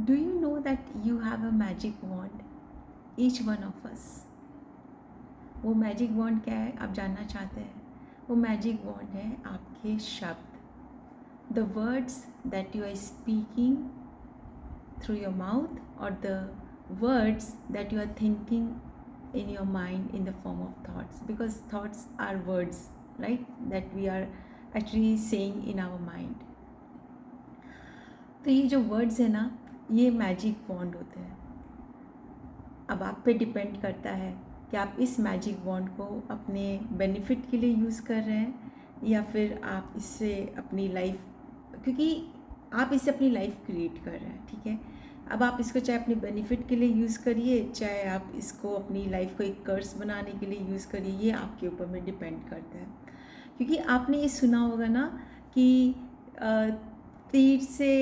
Do you know that you have a magic wand? Each one of us. वो magic wand क्या है आप जानना चाहते हैं? वो मैजिक वॉन्ड है आपके शब्द, the words that you are speaking through your mouth, or the words that you are thinking in your mind in the form of thoughts, because thoughts are words, right, that we are actually saying in our mind. तो ये जो words है ना, ये magic wand होते हैं. अब आप पे डिपेंड करता है कि आप इस मैजिक वॉन्ड को अपने बेनिफिट के लिए यूज़ कर रहे हैं या फिर आप इससे अपनी लाइफ, क्योंकि आप इससे अपनी लाइफ क्रिएट कर रहे हैं, ठीक है. अब आप इसको चाहे अपने बेनिफिट के लिए यूज़ करिए, चाहे आप इसको अपनी लाइफ को एक कर्स बनाने के लिए यूज़ करिए, ये आपके ऊपर में डिपेंड करता है. क्योंकि आपने ये सुना होगा ना कि तीर से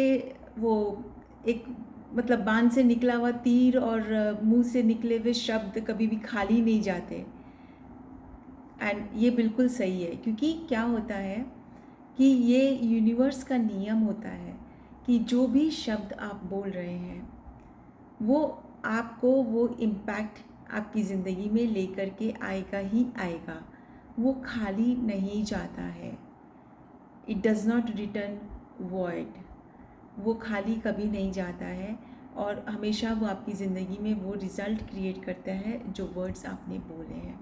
वो एक मतलब बाण से निकला हुआ तीर और मुंह से निकले हुए शब्द कभी भी खाली नहीं जाते. एंड ये बिल्कुल सही है, क्योंकि क्या होता है कि ये यूनिवर्स का नियम होता है कि जो भी शब्द आप बोल रहे हैं वो आपको वो इम्पैक्ट आपकी ज़िंदगी में लेकर के आएगा ही आएगा. वो खाली नहीं जाता है. It does not return void. वो खाली कभी नहीं जाता है और हमेशा वो आपकी ज़िंदगी में वो रिज़ल्ट क्रिएट करता है जो वर्ड्स आपने बोले हैं.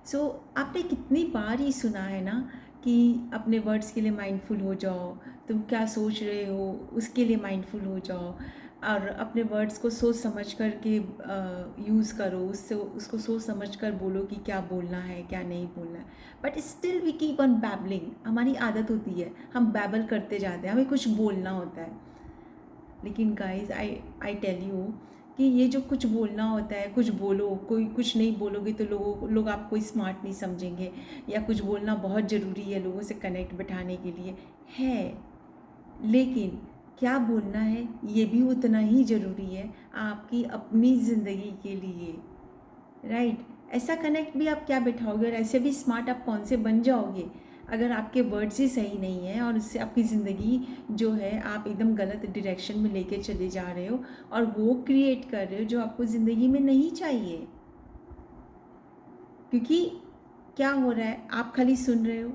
सो आपने कितनी बार ही सुना है ना कि अपने वर्ड्स के लिए माइंडफुल हो जाओ, तुम क्या सोच रहे हो उसके लिए माइंडफुल हो जाओ, और अपने वर्ड्स को सोच समझ कर के यूज़ करो, उससे उसको सोच समझ कर बोलो कि क्या बोलना है क्या नहीं बोलना है. But still we keep on babbling. हमारी आदत होती है, हम बैबल करते जाते हैं, हमें कुछ बोलना होता है. लेकिन गाइस आई टेल यू कि ये जो कुछ बोलना होता है, कुछ बोलो, कोई कुछ नहीं बोलोगे तो लोग आपको स्मार्ट नहीं समझेंगे, या कुछ बोलना बहुत ज़रूरी है लोगों से कनेक्ट बैठाने के लिए है, लेकिन क्या बोलना है ये भी उतना ही ज़रूरी है आपकी अपनी ज़िंदगी के लिए, राइट. ऐसा कनेक्ट भी आप क्या बैठाओगे, और ऐसे भी स्मार्ट आप कौन से बन जाओगे अगर आपके वर्ड्स ही सही नहीं हैं और उससे आपकी ज़िंदगी जो है आप एकदम गलत डायरेक्शन में लेके चले जा रहे हो और वो क्रिएट कर रहे हो जो आपको ज़िंदगी में नहीं चाहिए. क्योंकि क्या हो रहा है, आप खाली सुन रहे हो,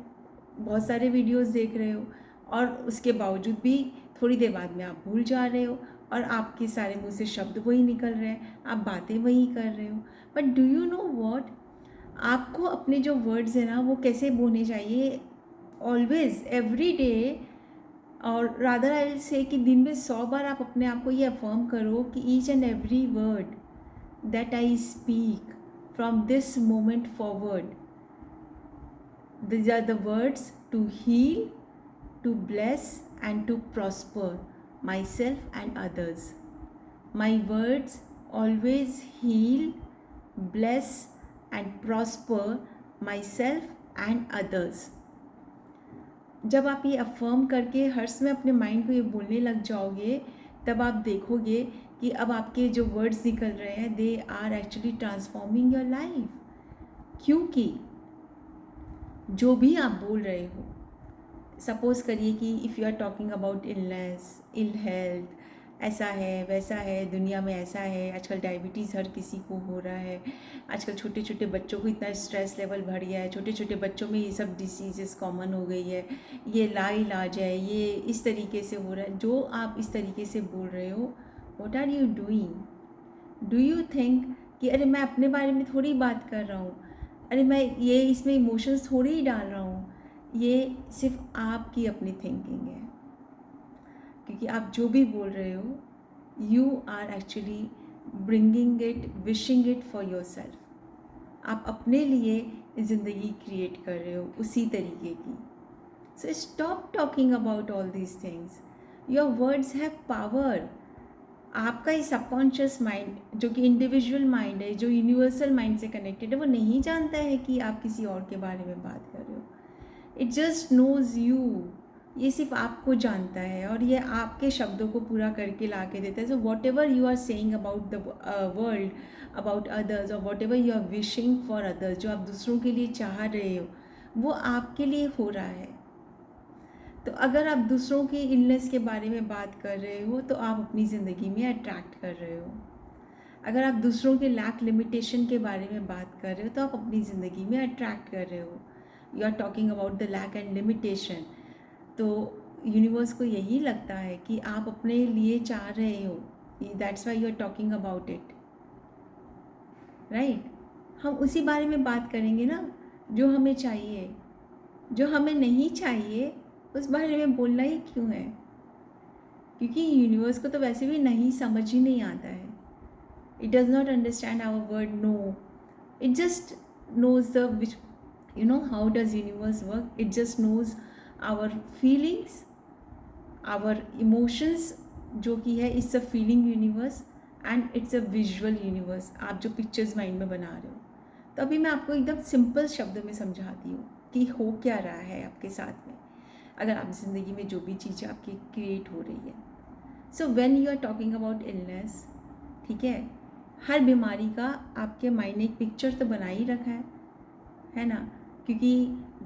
बहुत सारे वीडियोस देख रहे हो, और उसके बावजूद भी थोड़ी देर बाद में आप भूल जा रहे हो और आपके सारे मुंह से शब्द वही निकल रहे हैं, आप बातें वही कर रहे हो. But do you know what, आपको अपने जो वर्ड्स हैं ना वो कैसे बोलने चाहिए, ऑलवेज एवरी डे, और रादर आई विल से कि दिन में 100 बार आप अपने आप को ये अफर्म करो कि each and every word that I speak from this moment forward, these are the words to heal, to bless and to prosper myself and others. My words always heal, bless and prosper myself and others. जब आप ये affirm करके हर समय अपने mind को ये बोलने लग जाओगे, तब आप देखोगे कि अब आपके जो वर्ड्स निकल रहे हैं they are actually transforming your life. क्योंकि जो भी आप बोल रहे हो, सपोज़ करिए कि if you are talking about illness, ill health, ऐसा है वैसा है, दुनिया में ऐसा है, आजकल डायबिटीज़ हर किसी को हो रहा है, आजकल छोटे छोटे बच्चों को इतना स्ट्रेस लेवल बढ़ गया है, छोटे छोटे बच्चों में ये सब डिसीज़ेस कॉमन हो गई है, ये लाइलाज है, ये इस तरीके से हो रहा है. जो आप इस तरीके से बोल रहे हो, what are you doing? Do you think कि अरे मैं अपने बारे में थोड़ी बात कर रहा हूँ, अरे मैं ये इसमें इमोशंस थोड़ी ही डाल रहा हूँ, ये सिर्फ आपकी अपनी थिंकिंग है. क्योंकि आप जो भी बोल रहे हो you are actually bringing it, wishing it for yourself. आप अपने लिए ज़िंदगी क्रिएट कर रहे हो उसी तरीके की. So stop talking about all these things. Your words have power. आपका ही सबकॉन्शियस माइंड जो कि इंडिविजुअल माइंड है, जो यूनिवर्सल माइंड से कनेक्टेड है, वो नहीं जानता है कि आप किसी और के बारे में बात कर रहे हो. It just knows you. ये सिर्फ आपको जानता है और ये आपके शब्दों को पूरा करके ला के देता है. So whatever you are saying about the world, about others, और whatever you are wishing for others, जो आप दूसरों के लिए चाह रहे हो वो आपके लिए हो रहा है. तो अगर आप दूसरों की इलनेस के बारे में बात कर रहे हो तो आप अपनी ज़िंदगी में अट्रैक्ट कर रहे हो। अगर आप दूसरों के लैक लिमिटेशन के बारे में बात कर रहे हो तो आप अपनी ज़िंदगी में अट्रैक्ट कर रहे हो। You are talking about the lack and limitation. तो यूनिवर्स को यही लगता है कि आप अपने लिए चाह रहे हो, that's why you are talking about it, right. हम उसी बारे में बात करेंगे ना जो हमें चाहिए। जो हमें नहीं चाहिए उस बारे में बोलना ही क्यों है? क्योंकि यूनिवर्स को तो वैसे भी नहीं समझ ही नहीं आता है। It does not understand our word no. It just knows the which, you know, how does universe work? It just knows our feelings, our emotions, जो कि है it's a feeling universe and it's a visual universe. आप जो pictures mind में बना रहे हो, तो अभी मैं आपको एकदम सिंपल शब्दों में समझाती हूँ कि हो क्या रहा है आपके साथ में अगर आप ज़िंदगी में जो भी चीज़ें आपकी क्रिएट हो रही है। So when you are talking about illness, ठीक है, हर बीमारी का आपके माइंड ने एक पिक्चर तो बना ही रखा है ना। क्योंकि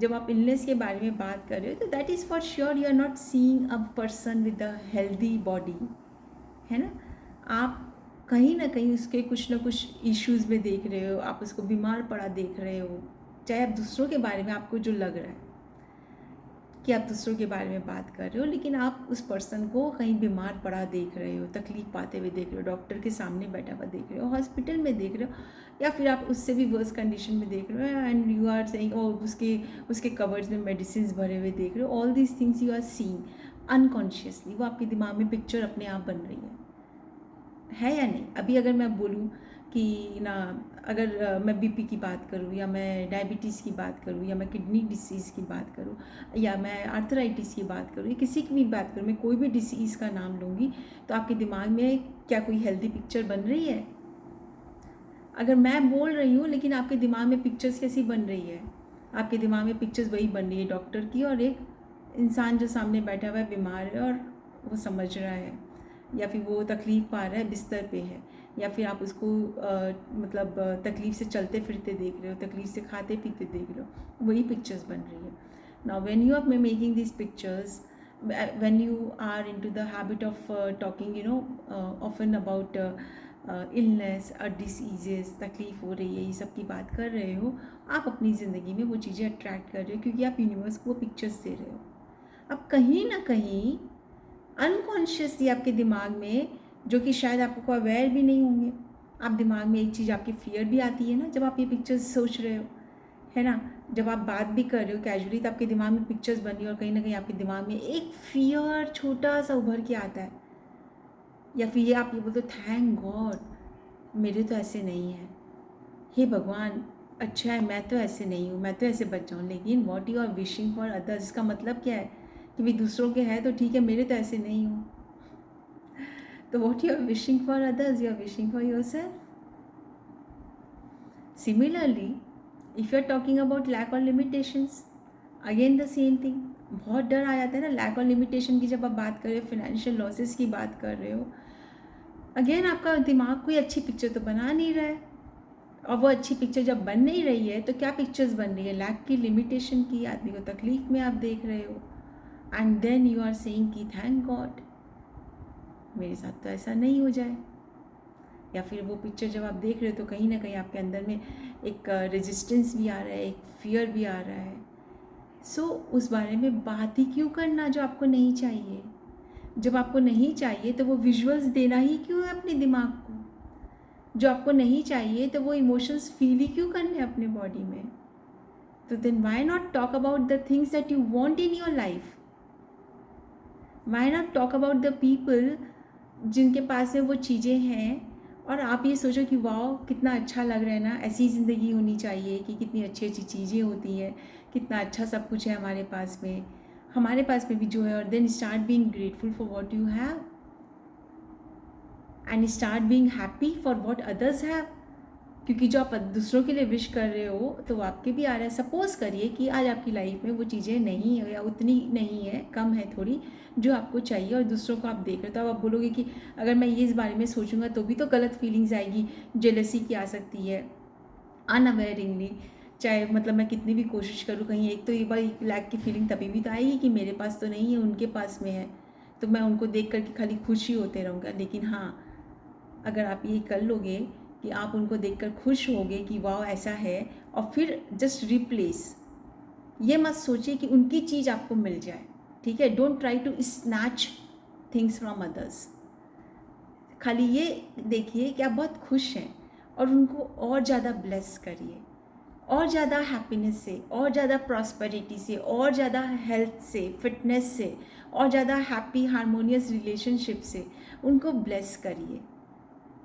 जब आप इलनेस के बारे में बात कर रहे हो तो that is for sure you are not seeing a person with a healthy body, है ना। आप कहीं ना कहीं उसके कुछ ना कुछ इश्यूज़ में देख रहे हो, आप उसको बीमार पड़ा देख रहे हो। चाहे आप दूसरों के बारे में आपको जो लग रहा है कि आप दूसरों के बारे में बात कर रहे हो, लेकिन आप उस पर्सन को कहीं बीमार पड़ा देख रहे हो, तकलीफ पाते हुए देख रहे हो, डॉक्टर के सामने बैठा हुआ देख रहे हो, हॉस्पिटल में देख रहे हो, या फिर आप उससे भी वर्स कंडीशन में देख रहे हो and you are saying oh उसके कवर्स में मेडिसिन भरे हुए देख रहे हो। All these things you are seeing unconsciously, वो आपके दिमाग में पिक्चर अपने आप बन रही है या नहीं। अभी अगर मैं बोलूँ कि ना, अगर मैं बीपी की बात करूँ या मैं डायबिटीज़ की बात करूँ या मैं किडनी डिसीज़ की बात करूँ या मैं आर्थराइटिस की बात करूँ या किसी की भी बात करूँ, मैं कोई भी डिसीज़ का नाम लूँगी तो आपके दिमाग में क्या कोई हेल्दी पिक्चर बन रही है? अगर मैं बोल रही हूँ लेकिन आपके दिमाग में पिक्चर्स कैसी बन रही है? आपके दिमाग में पिक्चर्स वही बन रही है, डॉक्टर की और एक इंसान जो सामने बैठा हुआ है बीमार है और वो समझ रहा है, या फिर वो तकलीफ़ पा रहा है, बिस्तर पे है, या फिर आप उसको मतलब तकलीफ़ से चलते फिरते देख रहे हो, तकलीफ़ से खाते पीते देख रहे हो, वही पिक्चर्स बन रही है। Now when you are making this pictures, when you are into the habit of talking, you know, often about illness और डिसीजेस, तकलीफ़ हो रही है, ये सब की बात कर रहे हो, आप अपनी ज़िंदगी में वो चीज़ें अट्रैक्ट कर रहे हो क्योंकि आप यूनिवर्स को वो पिक्चर्स दे रहे हो। अब कहीं ना कहीं अनकॉन्शियसली आपके दिमाग में, जो कि शायद आपको अवेयर भी नहीं होंगे, आप दिमाग में एक चीज़ आपकी फियर भी आती है ना जब आप ये पिक्चर्स सोच रहे हो, है ना। जब आप बात भी कर रहे हो कैजुअली तो आपके दिमाग में पिक्चर्स बन रही है और कहीं ना कहीं आपके दिमाग में एक फियर छोटा सा उभर के आता है, या फिर ये आप ये बोलते हो थैंक गॉड मेरे तो ऐसे नहीं है, हे भगवान अच्छा है मैं तो ऐसे नहीं हूँ, मैं तो ऐसे बच जाऊँ। लेकिन what you are wishing for others, इसका मतलब क्या है कि भाई दूसरों के है तो ठीक है, मेरे तो ऐसे नहीं हूँ। तो what you are wishing for others, you are wishing for yourself. Similarly if you are talking about lack और limitations, again the same thing. बहुत डर आ जाता है ना लैक और लिमिटेशन की जब आप बात कर रहे हो, फिनेंशियल लॉसेस की बात कर रहे हो। अगेन आपका दिमाग कोई अच्छी पिक्चर तो बना नहीं रहा है, और वो अच्छी पिक्चर जब बन नहीं रही है तो क्या पिक्चर्स बन रही है? लैक की, लिमिटेशन की, आदमी को तकलीफ में आप देख रहे हो, and then you are saying कि थैंक गॉड मेरे साथ तो ऐसा नहीं हो जाए। या फिर वो पिक्चर जब आप देख रहे हो तो कहीं ना कहीं आपके अंदर में एक रेजिस्टेंस भी आ रहा है, एक फियर भी आ रहा है। सो उस बारे में बात ही क्यों करना जो आपको नहीं चाहिए? जब आपको नहीं चाहिए तो वो विजुअल्स देना ही क्यों है अपने दिमाग को? जो आपको नहीं चाहिए तो वो इमोशंस फील ही क्यों करने अपने बॉडी में? तो then why not talk about the things that you want in your life? Why not talk about the people जिनके पास में वो चीज़ें हैं और आप ये सोचो कि वाओ कितना अच्छा लग रहा है ना, ऐसी ज़िंदगी होनी चाहिए कि कितनी अच्छी अच्छी चीज़ें होती हैं, कितना अच्छा सब कुछ है हमारे पास में, हमारे पास में भी जो है। और then start being grateful for what you have and start being happy for what others have. क्योंकि जो आप दूसरों के लिए विश कर रहे हो तो वो आपके भी आ रहा है। सपोज़ करिए कि आज आपकी लाइफ में वो चीज़ें नहीं है या उतनी नहीं है, कम है थोड़ी, जो आपको चाहिए, और दूसरों को आप देख रहे हो, तो अब आप बोलोगे कि अगर मैं ये इस बारे में सोचूंगा तो भी तो गलत फीलिंग्स आएगी, जेलसी की आ सकती है अनअवेयरिंगली। चाहे मतलब मैं कितनी भी कोशिश करूँ, कहीं एक तो एक बार लैक की फीलिंग तभी भी तो आएगी कि मेरे पास तो नहीं है, उनके पास में है, तो मैं उनको देख कर के खाली खुश ही होते रहूँगा। लेकिन हाँ, अगर आप ये कर लोगे कि आप उनको देखकर खुश होगे कि वाह ऐसा है, और फिर जस्ट रिप्लेस, ये मत सोचिए कि उनकी चीज़ आपको मिल जाए, ठीक है। Don't try to snatch things from others. खाली ये देखिए कि आप बहुत खुश हैं और उनको और ज़्यादा ब्लेस करिए, और ज़्यादा हैप्पीनेस से, और ज़्यादा प्रॉस्पेरिटी से, और ज़्यादा हेल्थ से, फिटनेस से, और ज़्यादा हैप्पी हारमोनियस रिलेशनशिप से उनको ब्लेस करिए।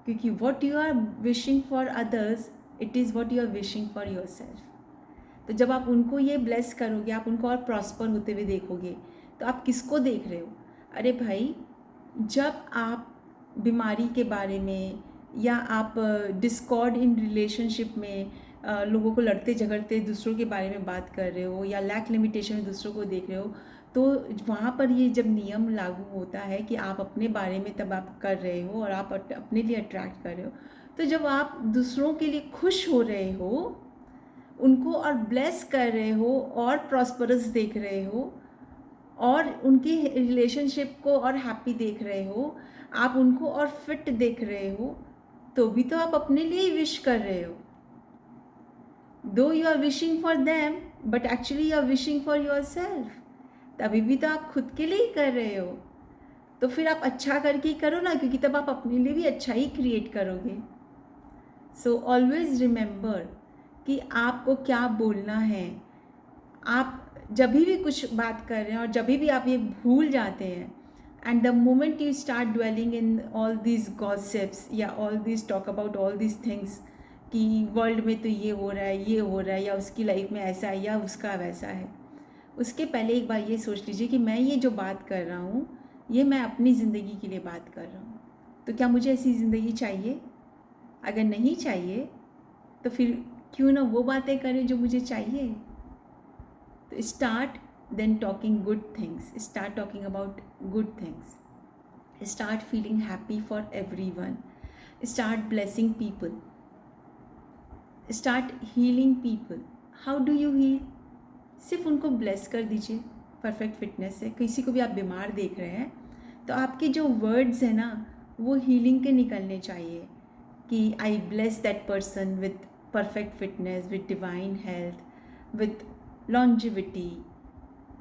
क्योंकि what you are wishing for others, it is what you are wishing for yourself. तो जब आप उनको ये ब्लेस करोगे, आप उनको और प्रॉस्पर होते हुए देखोगे, तो आप किसको देख रहे हो? अरे भाई, जब आप बीमारी के बारे में, या आप डिस्कॉर्ड इन रिलेशनशिप में लोगों को लड़ते झगड़ते दूसरों के बारे में बात कर रहे हो, या लैक लिमिटेशन में दूसरों को देख रहे हो, तो वहाँ पर ये जब नियम लागू होता है कि आप अपने बारे में तब आप कर रहे हो और आप अपने लिए अट्रैक्ट कर रहे हो, तो जब आप दूसरों के लिए खुश हो रहे हो, उनको और ब्लेस कर रहे हो, और प्रॉस्परस देख रहे हो, और उनकी रिलेशनशिप को और हैप्पी देख रहे हो, आप उनको और फिट देख रहे हो, तो भी तो आप अपने लिए ही विश कर रहे हो। Though you are wishing for them, but actually you are wishing for yourself. तभी भी तो आप खुद के लिए ही कर रहे हो। तो फिर आप अच्छा करके ही करो ना, क्योंकि तब आप अपने लिए भी अच्छा ही क्रिएट करोगे। सो ऑलवेज रिमेंबर कि आपको क्या बोलना है। आप जब भी कुछ बात कर रहे हैं और जब भी आप ये भूल जाते हैं, and the moment you start dwelling in all these gossips, या all these talk about all these things, कि वर्ल्ड में तो ये हो रहा है, ये हो रहा है, या उसकी लाइफ में ऐसा है, या उसका वैसा है, उसके पहले एक बार ये सोच लीजिए कि मैं ये जो बात कर रहा हूँ, ये मैं अपनी ज़िंदगी के लिए बात कर रहा हूँ। तो क्या मुझे ऐसी ज़िंदगी चाहिए? अगर नहीं चाहिए, तो फिर क्यों ना वो बातें करें जो मुझे चाहिए। तो start then talking good things, start talking about good things, start feeling happy for everyone, start blessing people, start healing people. How do you heal? सिर्फ उनको ब्लेस कर दीजिए परफेक्ट फिटनेस से। किसी को भी आप बीमार देख रहे हैं, तो आपके जो वर्ड्स हैं ना, वो हीलिंग के निकलने चाहिए, कि आई bless that person with perfect fitness, with divine health, with longevity,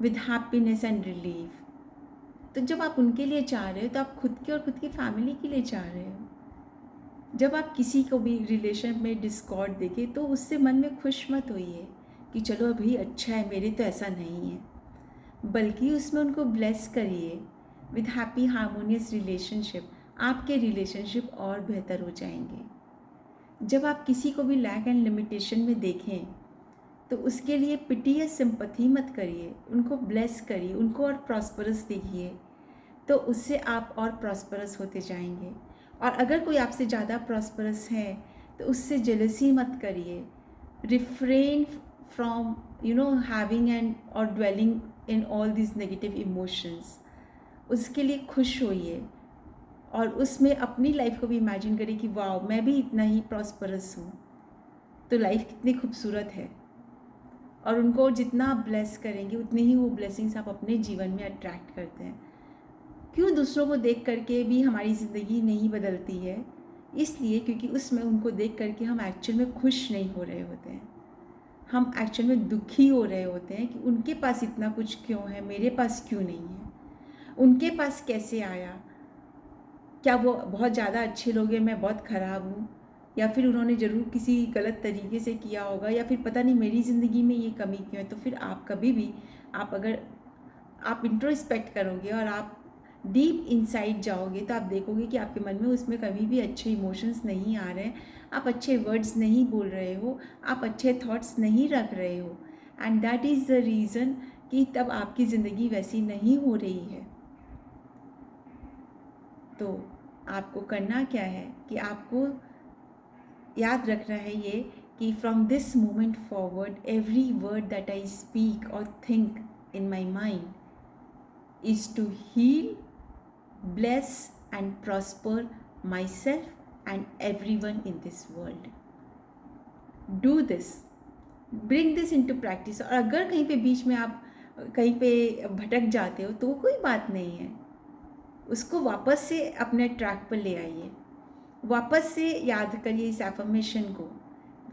with happiness and relief. तो जब आप उनके लिए चाह रहे हो, तो आप खुद के और खुद की फैमिली के लिए चाह रहे हो। जब आप किसी को भी रिलेशन में डिस्कॉर्ड देखें, तो उससे मन में खुश मत होइए कि चलो अभी अच्छा है, मेरे तो ऐसा नहीं है, बल्कि उसमें उनको ब्लेस करिए विद हैप्पी हारमोनियस रिलेशनशिप। आपके रिलेशनशिप और बेहतर हो जाएंगे। जब आप किसी को भी लैक एंड लिमिटेशन में देखें, तो उसके लिए पिटी या सिंपथी मत करिए, उनको ब्लेस करिए, उनको और प्रॉस्परस देखिए, तो उससे आप और प्रॉस्परस होते जाएंगे। और अगर कोई आपसे ज़्यादा प्रॉस्परस है, तो उससे जेलसी मत करिए। रिफ्रेन फ्रॉम हैविंग एंड और dwelling in all this negative emotions. उसके लिए खुश होइए, और उसमें अपनी लाइफ को भी इमेजिन करिए कि वाह, मैं भी इतना ही प्रॉस्परस हूँ, तो लाइफ कितनी खूबसूरत है। और उनको जितना आप ब्लेस करेंगे, उतनी ही वो ब्लेसिंग्स आप अपने जीवन में अट्रैक्ट करते हैं। क्यों दूसरों को देख करके भी हमारी ज़िंदगी नहीं बदलती है? इसलिए क्योंकि उसमें उनको देख करके हम एक्चुअल में खुश नहीं हो रहे होते हैं। हम एक्चुअल में दुखी हो रहे होते हैं कि उनके पास इतना कुछ क्यों है, मेरे पास क्यों नहीं है, उनके पास कैसे आया, क्या वो बहुत ज़्यादा अच्छे लोग हैं, मैं बहुत ख़राब हूँ, या फिर उन्होंने ज़रूर किसी गलत तरीके से किया होगा, या फिर पता नहीं मेरी ज़िंदगी में ये कमी क्यों है। तो फिर आप कभी भी, अगर आप इंट्रोस्पेक्ट करोगे और आप डीप इनसाइड जाओगे, तो आप देखोगे कि आपके मन में उसमें कभी भी अच्छे इमोशंस नहीं आ रहे हैं, आप अच्छे वर्ड्स नहीं बोल रहे हो, आप अच्छे थॉट्स नहीं रख रहे हो, and that is the reason कि तब आपकी ज़िंदगी वैसी नहीं हो रही है। तो आपको करना क्या है कि आपको याद रखना है ये, कि from this moment forward every word that I speak और think in my mind is to heal, bless and prosper myself and everyone in this world. Do this bring this into practice. और अगर कहीं पे बीच में आप कहीं पे भटक जाते हो तो कोई बात नहीं है, उसको वापस से अपने ट्रैक पर ले आइए, वापस से याद करिए इस एफर्मेशन को।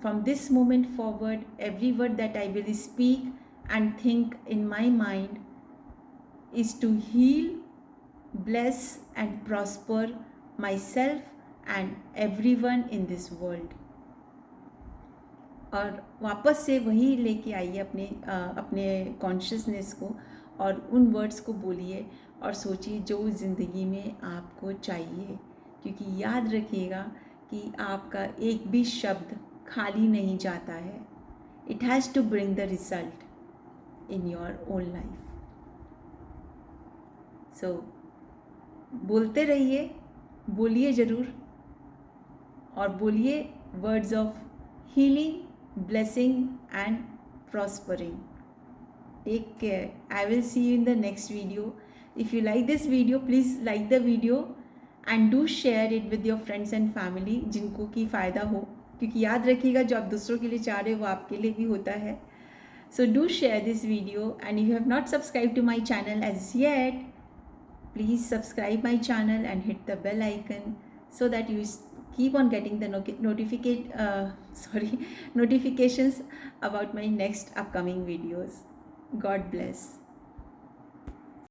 From this moment forward every word that I will speak and think in my mind is to heal, bless and prosper myself and everyone in this world। और वापस से वही लेके आइए अपने कॉन्शियसनेस को, और उन वर्ड्स को बोलिए और सोचिए जो ज़िंदगी में आपको चाहिए। क्योंकि याद रखिएगा कि आपका एक भी शब्द खाली नहीं जाता है। It has to bring the result in your own life. So बोलते रहिए, बोलिए ज़रूर, और बोलिए words of healing, blessing and prospering। Take care। I will see you in the next video। If you like this video, please like the video and do share it with your friends and family जिनको की फ़ायदा हो। क्योंकि याद रखिएगा जो आप दूसरों के लिए चाह रहे हो वो आपके लिए भी होता है। So do share this video, and if you have not subscribed to my channel as yet, please subscribe my channel and hit the bell icon so that you keep on getting the notifications about my next upcoming videos। God bless।